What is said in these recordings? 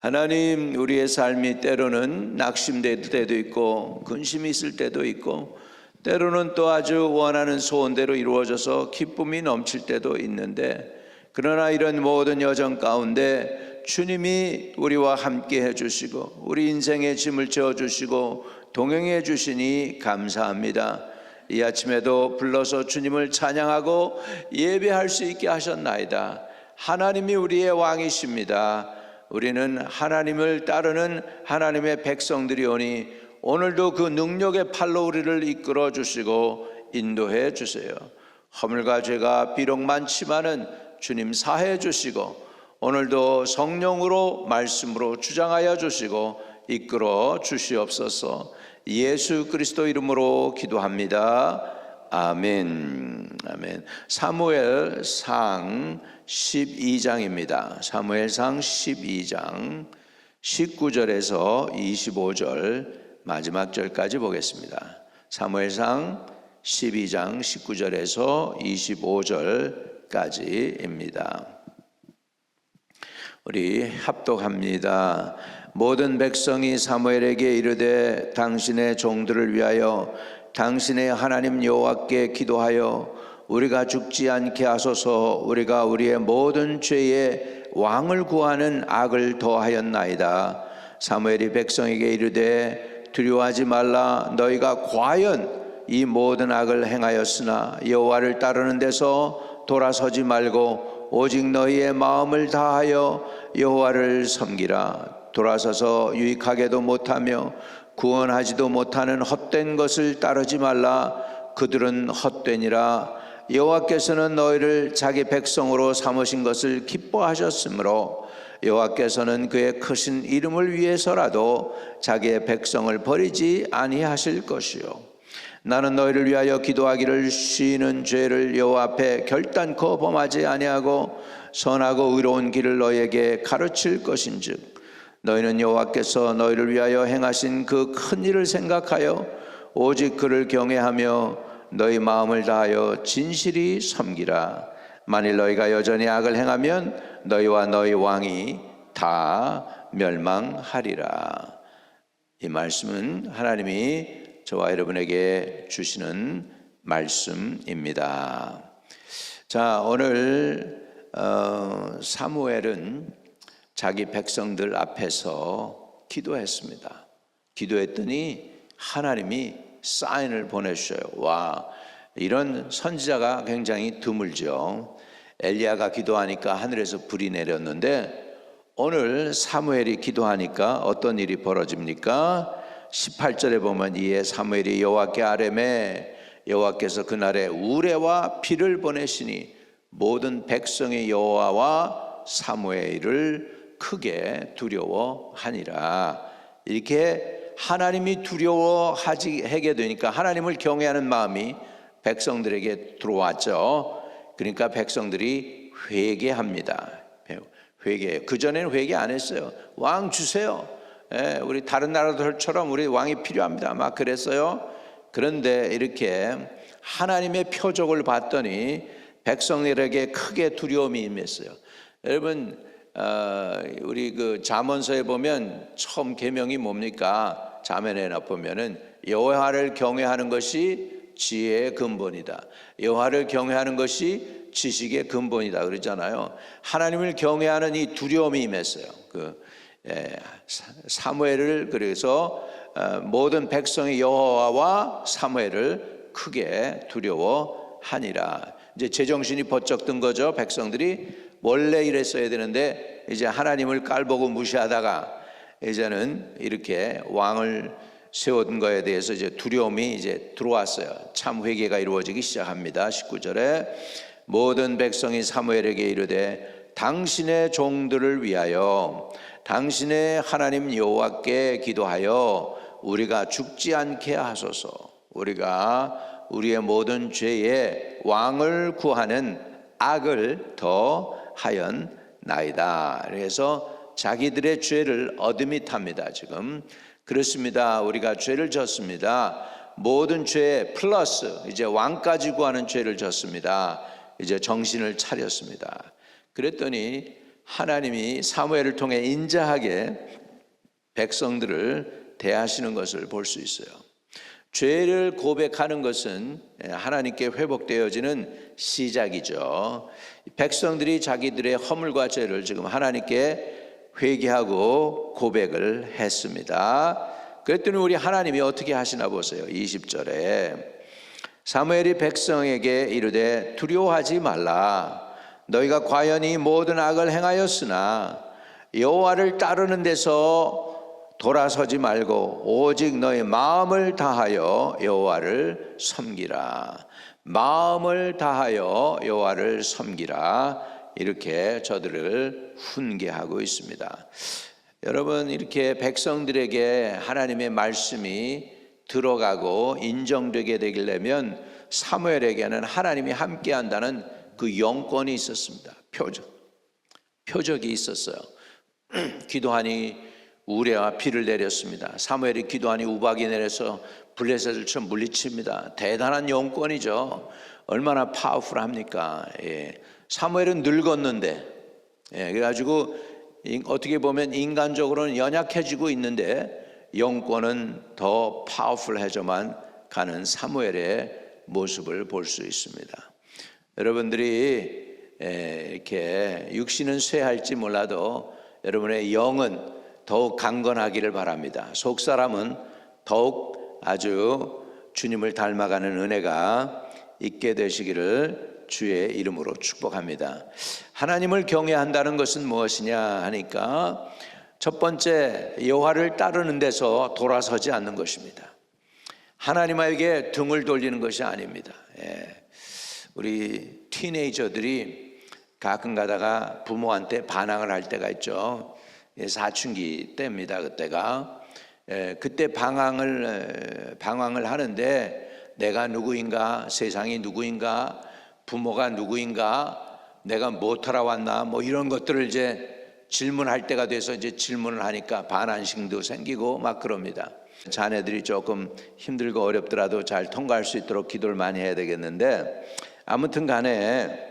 하나님, 우리의 삶이 때로는 낙심될 때도 있고 근심이 있을 때도 있고 때로는 또 아주 원하는 소원대로 이루어져서 기쁨이 넘칠 때도 있는데, 그러나 이런 모든 여정 가운데 주님이 우리와 함께 해주시고 우리 인생의 짐을 지어주시고 동행해 주시니 감사합니다. 이 아침에도 불러서 주님을 찬양하고 예배할 수 있게 하셨나이다. 하나님이 우리의 왕이십니다. 우리는 하나님을 따르는 하나님의 백성들이오니 오늘도 그 능력의 팔로 우리를 이끌어 주시고 인도해 주세요. 허물과 죄가 비록 많지만은 주님 사해 주시고 오늘도 성령으로 말씀으로 주장하여 주시고 이끌어 주시옵소서. 예수 그리스도 이름으로 기도합니다. 아멘. 아멘. 사무엘상 12장입니다. 사무엘상 12장 19절에서 25절 마지막 절까지 보겠습니다. 사무엘상 12장 19절에서 25절까지입니다. 우리 합독합니다. 모든 백성이 사무엘에게 이르되 당신의 종들을 위하여 당신의 하나님 여호와께 기도하여 우리가 죽지 않게 하소서. 우리가 우리의 모든 죄에 왕을 구하는 악을 더하였나이다. 사무엘이 백성에게 이르되 두려워하지 말라. 너희가 과연 이 모든 악을 행하였으나 여호와를 따르는 데서 돌아서지 말고 오직 너희의 마음을 다하여 여호와를 섬기라. 돌아서서 유익하게도 못하며 구원하지도 못하는 헛된 것을 따르지 말라. 그들은 헛되니라. 여호와께서는 너희를 자기 백성으로 삼으신 것을 기뻐하셨으므로 여호와께서는 그의 크신 이름을 위해서라도 자기의 백성을 버리지 아니하실 것이요, 나는 너희를 위하여 기도하기를 쉬는 죄를 여호와 앞에 결단코 범하지 아니하고 선하고 의로운 길을 너희에게 가르칠 것인즉 너희는 여호와께서 너희를 위하여 행하신 그 큰 일을 생각하여 오직 그를 경외하며 너희 마음을 다하여 진실이 섬기라. 만일 너희가 여전히 악을 행하면 너희와 너희 왕이 다 멸망하리라. 이 말씀은 하나님이 저와 여러분에게 주시는 말씀입니다. 자, 오늘 사무엘은 자기 백성들 앞에서 기도했습니다. 기도했더니 하나님이 사인을 보내주셔요. 와, 이런 선지자가 굉장히 드물죠. 엘리야가 기도하니까 하늘에서 불이 내렸는데 오늘 사무엘이 기도하니까 어떤 일이 벌어집니까? 18절에 보면 이에 사무엘이 여호와께 아뢰매 여호와께서 그날에 우레와 비를 보내시니 모든 백성의 여호와와 사무엘을 크게 두려워하니라. 이렇게 하나님이 두려워하게 되니까 하나님을 경외하는 마음이 백성들에게 들어왔죠. 그러니까 백성들이 회개합니다. 회개해요. 그전에는 회개 안 했어요. 왕 주세요. 우리 다른 나라들처럼 우리 왕이 필요합니다. 막 그랬어요. 그런데 이렇게 하나님의 표적을 봤더니 백성들에게 크게 두려움이 임했어요. 여러분, 우리 그 잠언서에 보면 처음 계명이 뭡니까? 잠언에 보면은 여호와를 경외하는 것이 지혜의 근본이다. 여호와를 경외하는 것이 지식의 근본이다 그러잖아요. 하나님을 경외하는 이 두려움이 임했어요. 사무엘을 그래서 모든 백성의 여호와와 사무엘을 크게 두려워하니라. 이제 제정신이 번쩍 든 거죠. 백성들이 원래 이랬어야 되는데 이제 하나님을 깔보고 무시하다가 이제는 이렇게 왕을 세운 거에 대해서 이제 두려움이 이제 들어왔어요. 참 회개가 이루어지기 시작합니다. 19절에 모든 백성이 사무엘에게 이르되 당신의 종들을 위하여 당신의 하나님 여호와께 기도하여 우리가 죽지 않게 하소서. 우리가 우리의 모든 죄에 왕을 구하는 악을 더하였나이다. 그래서 자기들의 죄를 어드밋합니다. 지금 그렇습니다. 우리가 죄를 졌습니다. 모든 죄 플러스 이제 왕까지 구하는 죄를 졌습니다. 이제 정신을 차렸습니다. 그랬더니 하나님이 사무엘을 통해 인자하게 백성들을 대하시는 것을 볼 수 있어요. 죄를 고백하는 것은 하나님께 회복되어지는 시작이죠. 백성들이 자기들의 허물과 죄를 지금 하나님께 회개하고 고백을 했습니다. 그랬더니 우리 하나님이 어떻게 하시나 보세요. 20절에 사무엘이 백성에게 이르되 두려워하지 말라. 너희가 과연 이 모든 악을 행하였으나 여호와를 따르는 데서 돌아서지 말고 오직 너희 마음을 다하여 여호와를 섬기라. 마음을 다하여 여호와를 섬기라. 이렇게 저들을 훈계하고 있습니다. 여러분, 이렇게 백성들에게 하나님의 말씀이 들어가고 인정되게 되려면 사무엘에게는 하나님이 함께한다는 그 영권이 있었습니다. 표적이 있었어요. 기도하니 우레와 비를 내렸습니다. 사무엘이 기도하니 우박이 내려서 블레셋을 쳐 물리칩니다. 대단한 영권이죠. 얼마나 파워풀합니까? 사무엘은 늙었는데, 그래가지고 어떻게 보면 인간적으로는 연약해지고 있는데 영권은 더 파워풀해져만 가는 사무엘의 모습을 볼 수 있습니다. 여러분들이 이렇게 육신은 쇠할지 몰라도 여러분의 영은 더욱 강건하기를 바랍니다. 속사람은 더욱 아주 주님을 닮아가는 은혜가 있게 되시기를 주의 이름으로 축복합니다. 하나님을 경외한다는 것은 무엇이냐 하니까 첫 번째, 여호와를 따르는 데서 돌아서지 않는 것입니다. 하나님에게 등을 돌리는 것이 아닙니다. 우리 티네이저들이 가끔 가다가 부모한테 반항을 할 때가 있죠. 사춘기 때입니다. 그때가 그때 방황을 하는데 내가 누구인가, 세상이 누구인가, 부모가 누구인가, 내가 뭐하러 왔나, 뭐 이런 것들을 이제 질문할 때가 돼서 이제 질문을 하니까 반항심도 생기고 막 그럽니다. 자녀들이 조금 힘들고 어렵더라도 잘 통과할 수 있도록 기도를 많이 해야 되겠는데, 아무튼 간에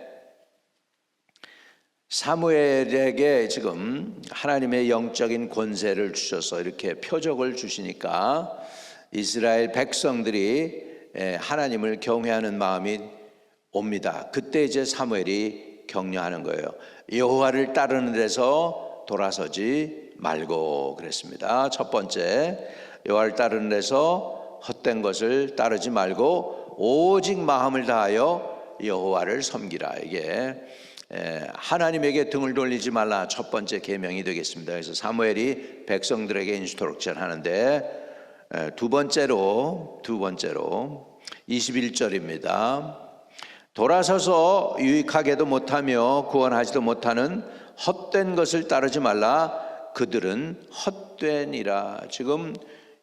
사무엘에게 지금 하나님의 영적인 권세를 주셔서 이렇게 표적을 주시니까 이스라엘 백성들이 하나님을 경외하는 마음이 옵니다. 그때 이제 사무엘이 격려하는 거예요. 여호와를 따르는 데서 돌아서지 말고 그랬습니다. 첫 번째, 여호와를 따르는 데서 헛된 것을 따르지 말고 오직 마음을 다하여 여호와를 섬기라. 이게 하나님에게 등을 돌리지 말라 첫 번째 계명이 되겠습니다. 그래서 사무엘이 백성들에게 인수토록질 하는데 두 번째로 21절입니다. 돌아서서 유익하게도 못하며 구원하지도 못하는 헛된 것을 따르지 말라. 그들은 헛되니라. 지금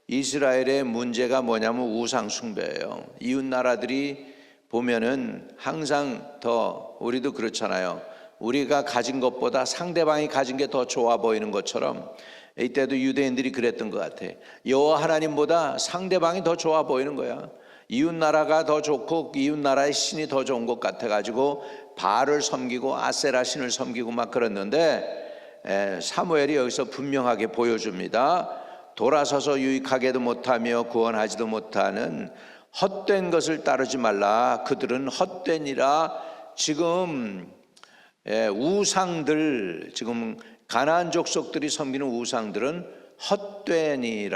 이스라엘의 문제가 뭐냐면 우상 숭배예요. 이웃 나라들이 보면은 항상 더, 우리도 그렇잖아요. 우리가 가진 것보다 상대방이 가진 게 더 좋아 보이는 것처럼 이때도 유대인들이 그랬던 것 같아. 여호와 하나님보다 상대방이 더 좋아 보이는 거야. 이웃 나라가 더 좋고 이웃 나라의 신이 더 좋은 것 같아가지고 바알을 섬기고 아세라 신을 섬기고 막 그랬는데 사무엘이 여기서 분명하게 보여줍니다. 돌아서서 유익하게도 못하며 구원하지도 못하는 헛된 것을 따르지 말라. 그들은 헛되니라. 지금 우상들, 지금 가나안 족속들이 섬기는 우상들은 헛되니라라고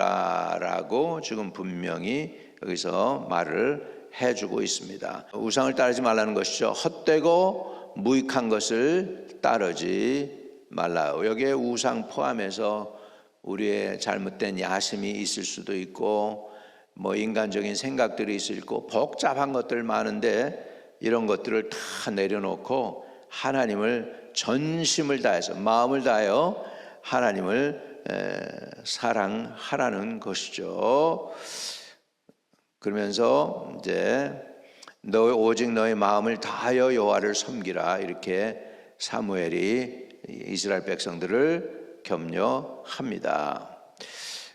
지금 분명히 여기서 말을 해주고 있습니다. 우상을 따르지 말라는 것이죠. 헛되고 무익한 것을 따르지 말라. 여기에 우상 포함해서 우리의 잘못된 야심이 있을 수도 있고 뭐 인간적인 생각들이 있을 거 복잡한 것들 많은데 이런 것들을 다 내려놓고 하나님을 전심을 다해서 마음을 다하여 하나님을 사랑하라는 것이죠. 그러면서 이제 오직 너의 마음을 다하여 여호와를 섬기라. 이렇게 사무엘이 이스라엘 백성들을 격려합니다.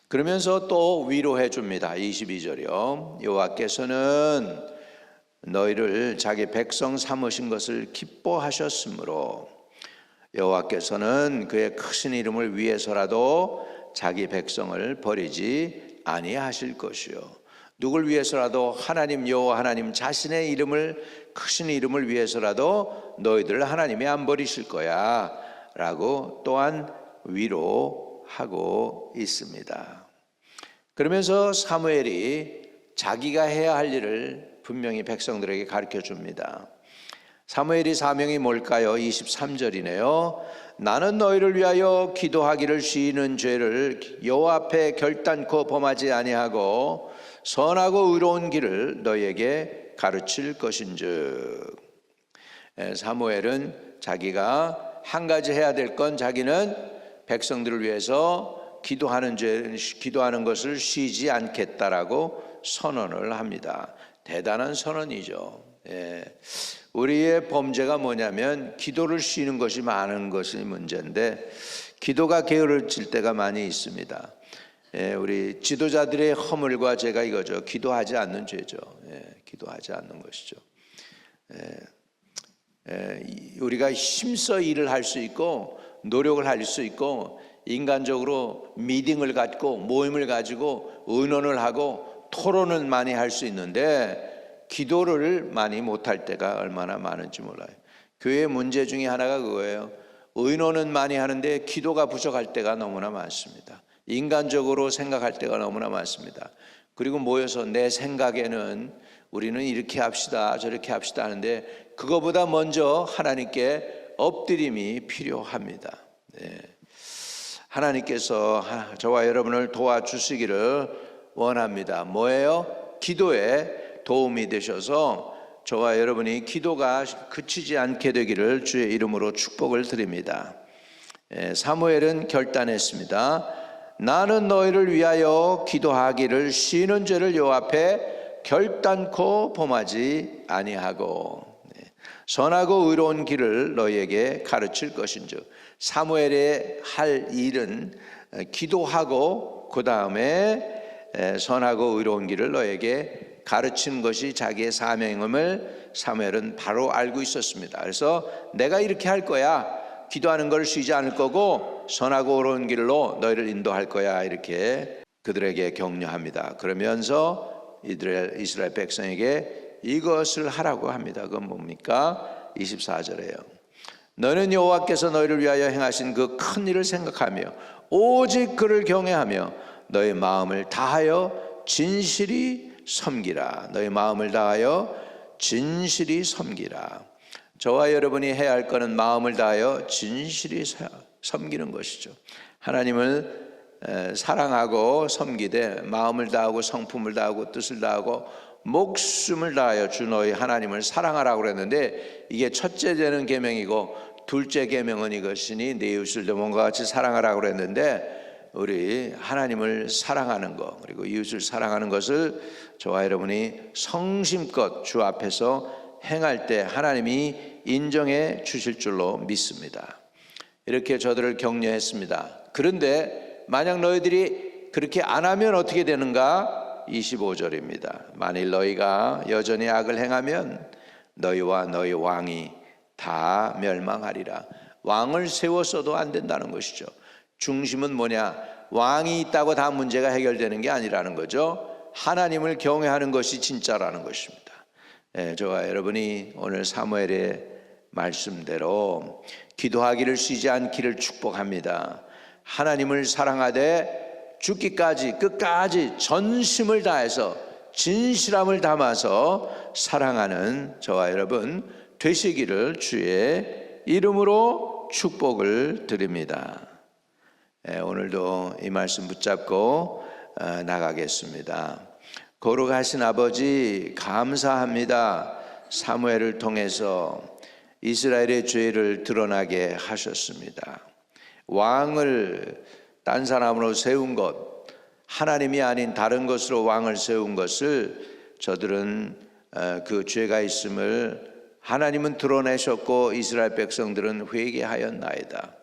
그러면서 또 위로해 줍니다. 22절이요. 여호와께서는 너희를 자기 백성 삼으신 것을 기뻐하셨으므로 여호와께서는 그의 크신 이름을 위해서라도 자기 백성을 버리지 아니하실 것이요 누굴 위해서라도 하나님 여호와 하나님 자신의 이름을 크신 이름을 위해서라도 너희들 하나님이 안 버리실 거야 라고 또한 위로하고 있습니다. 그러면서 사무엘이 자기가 해야 할 일을 분명히 백성들에게 가르쳐 줍니다. 사무엘이 사명이 뭘까요? 23절이네요. 나는 너희를 위하여 기도하기를 쉬는 죄를 여호와 앞에 결단코 범하지 아니하고 선하고 의로운 길을 너희에게 가르칠 것인즉. 사무엘은 자기가 한 가지 해야 될 건 자기는 백성들을 위해서 기도하는 것을 쉬지 않겠다라고 선언을 합니다. 대단한 선언이죠. 우리의 범죄가 뭐냐면 기도를 쉬는 것이 많은 것이 문제인데 기도가 게으르질 때가 많이 있습니다. 우리 지도자들의 허물과 죄가 이거죠. 기도하지 않는 죄죠. 기도하지 않는 것이죠. 우리가 힘써 일을 할 수 있고 노력을 할 수 있고 인간적으로 미팅을 갖고 모임을 가지고 의논을 하고 토론을 많이 할 수 있는데 기도를 많이 못할 때가 얼마나 많은지 몰라요. 교회의 문제 중에 하나가 그거예요. 의논은 많이 하는데 기도가 부족할 때가 너무나 많습니다. 인간적으로 생각할 때가 너무나 많습니다. 그리고 모여서 내 생각에는 우리는 이렇게 합시다 저렇게 합시다 하는데 그거보다 먼저 하나님께 엎드림이 필요합니다. 하나님께서 저와 여러분을 도와주시기를 원합니다. 뭐예요? 기도에 도움이 되셔서 저와 여러분이 기도가 그치지 않게 되기를 주의 이름으로 축복을 드립니다. 사무엘은 결단했습니다. 나는 너희를 위하여 기도하기를 쉬는 죄를 여호와 앞에 결단코 범하지 아니하고 선하고 의로운 길을 너희에게 가르칠 것인즉. 사무엘의 할 일은 기도하고 그 다음에 선하고 의로운 길을 너에게 가르치는 것이 자기의 사명임을 사무엘은 바로 알고 있었습니다. 그래서 내가 이렇게 할 거야. 기도하는 걸 쉬지 않을 거고 선하고 의로운 길로 너희를 인도할 거야. 이렇게 그들에게 격려합니다. 그러면서 이스라엘 백성에게 이것을 하라고 합니다. 그건 뭡니까? 24절에요. 너는 여호와께서 너희를 위하여 행하신 그 큰 일을 생각하며 오직 그를 경외하며 너의 마음을 다하여 진실이 섬기라. 너의 마음을 다하여 진실이 섬기라. 저와 여러분이 해야 할 것은 마음을 다하여 진실이 섬기는 것이죠. 하나님을 사랑하고 섬기되 마음을 다하고 성품을 다하고 뜻을 다하고 목숨을 다하여 주 너희 하나님을 사랑하라고 그랬는데 이게 첫째 되는 계명이고 둘째 계명은 이것이니 네 이웃을 너 몸과 같이 사랑하라고 그랬는데 우리 하나님을 사랑하는 것 그리고 이웃을 사랑하는 것을 저와 여러분이 성심껏 주 앞에서 행할 때 하나님이 인정해 주실 줄로 믿습니다. 이렇게 저들을 격려했습니다. 그런데 만약 너희들이 그렇게 안 하면 어떻게 되는가? 25절입니다. 만일 너희가 여전히 악을 행하면 너희와 너희 왕이 다 멸망하리라. 왕을 세웠어도 안 된다는 것이죠. 중심은 뭐냐? 왕이 있다고 다 문제가 해결되는 게 아니라는 거죠. 하나님을 경외하는 것이 진짜라는 것입니다. 저와 여러분이 오늘 사무엘의 말씀대로 기도하기를 쉬지 않기를 축복합니다. 하나님을 사랑하되 죽기까지 끝까지 전심을 다해서 진실함을 담아서 사랑하는 저와 여러분 되시기를 주의 이름으로 축복을 드립니다. 오늘도 이 말씀 붙잡고 나가겠습니다. 거룩하신 아버지 감사합니다. 사무엘을 통해서 이스라엘의 죄를 드러나게 하셨습니다. 왕을 딴 사람으로 세운 것, 하나님이 아닌 다른 것으로 왕을 세운 것을 저들은 그 죄가 있음을 하나님은 드러내셨고 이스라엘 백성들은 회개하였나이다.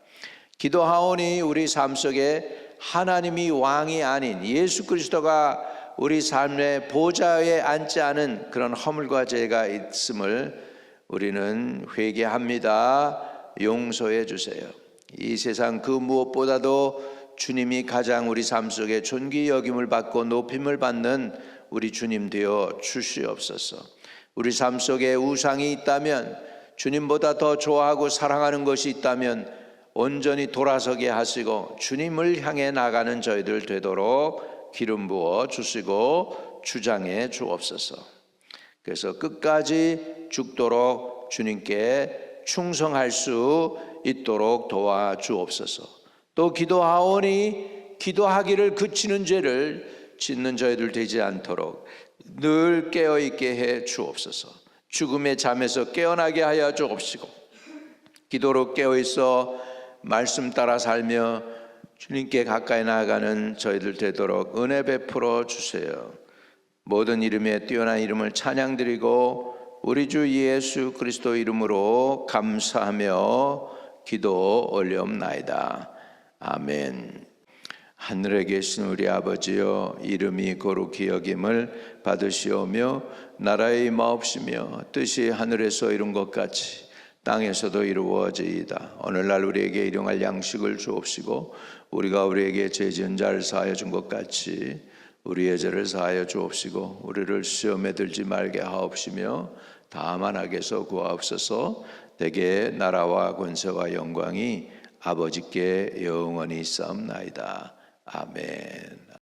기도하오니 우리 삶 속에 하나님이 왕이 아닌 예수 그리스도가 우리 삶의 보좌에 앉지 않은 그런 허물과 죄가 있음을 우리는 회개합니다. 용서해 주세요. 이 세상 그 무엇보다도 주님이 가장 우리 삶 속에 존귀 여김을 받고 높임을 받는 우리 주님 되어 주시옵소서. 우리 삶 속에 우상이 있다면, 주님보다 더 좋아하고 사랑하는 것이 있다면 온전히 돌아서게 하시고 주님을 향해 나가는 저희들 되도록 기름 부어 주시고 주장해 주옵소서. 그래서 끝까지 죽도록 주님께 충성할 수 있도록 도와주옵소서. 또 기도하오니 기도하기를 그치는 죄를 짓는 저희들 되지 않도록 늘 깨어있게 해 주옵소서. 죽음의 잠에서 깨어나게 하여 주옵시고, 기도로 깨어있어 말씀 따라 살며 주님께 가까이 나아가는 저희들 되도록 은혜 베풀어 주세요. 모든 이름에 뛰어난 이름을 찬양드리고 우리 주 예수 그리스도 이름으로 감사하며 기도 올려옵나이다. 아멘. 하늘에 계신 우리 아버지여, 이름이 거룩히 여김을 받으시오며 나라의 임하옵시며 뜻이 하늘에서 이룬 것 같이 땅에서도 이루어지이다. 오늘날 우리에게 일용할 양식을 주옵시고 우리가 우리에게 죄 지은 자를 사하여 준 것 같이 우리의 죄를 사하여 주옵시고 우리를 시험에 들지 말게 하옵시며 다만 악에서 구하옵소서. 대개 나라와 권세와 영광이 아버지께 영원히 있사옵나이다. 아멘.